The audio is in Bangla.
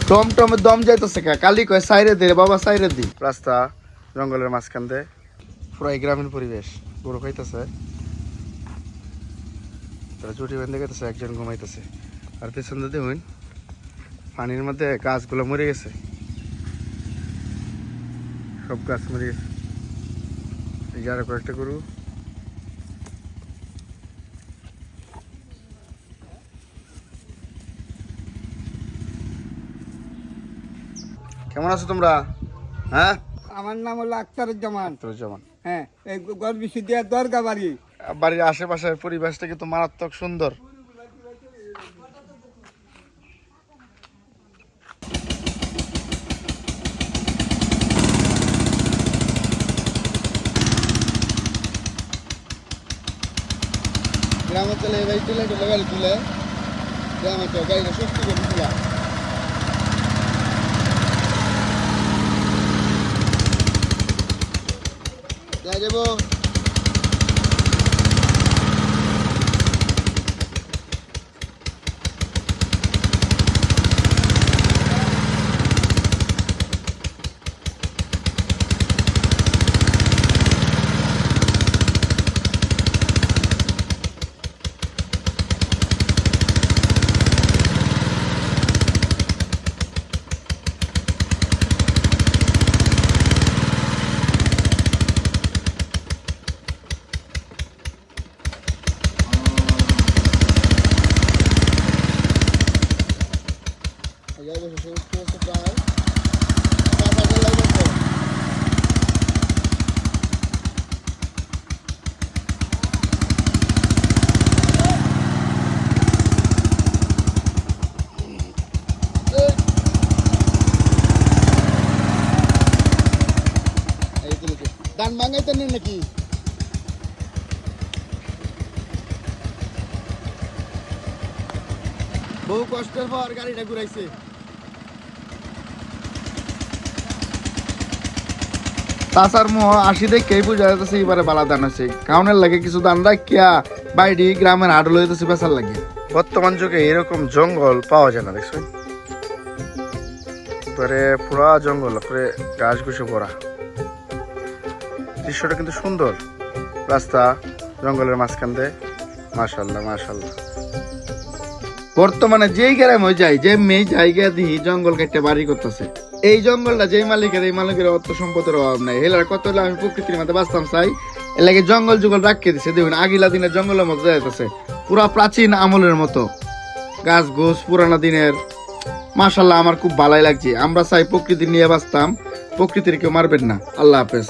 টমটমে দম যাইতেছে কা কালি কয় সাইরে দে রে বাবা সাইরে দি রাস্তা জঙ্গলের মাঝখান দিয়ে পুরো গ্রামীণ পরিবেশ গরু খাইতেছে তারা চুটি বেঁধে গেছে একজন ঘুমাইতেছে আর পেছন দিয়ে দেখুন পানির মধ্যে গাছগুলো মরে গেছে সব গাছ মরে গেছে এই যে আরো কয়েকটা গরু কেমন আছো তোমরা হ্যাঁ আমার নাম হলো আখতারুজ্জামান। যেমন হ্যাঁ, এই গড়বিশি দিয়া দরগা বাড়ি। বাড়ির আশেপাশের পরিবেশটা কিন্তু মারাত্মক সুন্দর গ্রামাঞ্চলে এই তুলে তুলে গাড়ি তুলে গ্রামাঞ্চলে গাড়িটা সত্যি করে তুলা যাবো ধান ভাঙাইতে নেন নাকি বহু কষ্টের পর গাড়িটা ঘুরাইছে তাছার মোহ আসি দেখে বুঝা যাচ্ছে এবারে বালা দান আছে কাউনের লাগে কিছু দান রাখিয়া বাইরে গ্রামের হাট লইতেছে বেচার লাগে বর্তমান যুগে এরকম জঙ্গল পাওয়া যায় না দেখছো এবারে পুরা জঙ্গল করে গাছ গুছে ভরা দৃশ্যটা কিন্তু সুন্দর রাস্তা জঙ্গলের মাঝখান দিয়ে মাশাআল্লাহ মাশাআল্লাহ বর্তমানে যেই গ্রামে যাই যে মেয়ে জায়গা দিয়ে জঙ্গল কেটে বাড়ি করতেছে এই জঙ্গলটা যেই মালিকের এই মালিকের অর্থ সম্পদের অভাব নাই হেলার কত হলে আমি প্রকৃতির মধ্যে বাঁচতাম চাই এর লাগে জঙ্গল জঙ্গল রাখিয়ে দিছে দেখুন আগিলা দিনের জঙ্গলের মতো যাইতেছে পুরা প্রাচীন আমলের মতো গাছ গোছ পুরানা দিনের মাশাআল্লাহ আমার খুব ভালোই লাগছে আমরা চাই প্রকৃতি নিয়ে বাঁচতাম প্রকৃতির কেউ মারবেন না আল্লাহ হাফেজ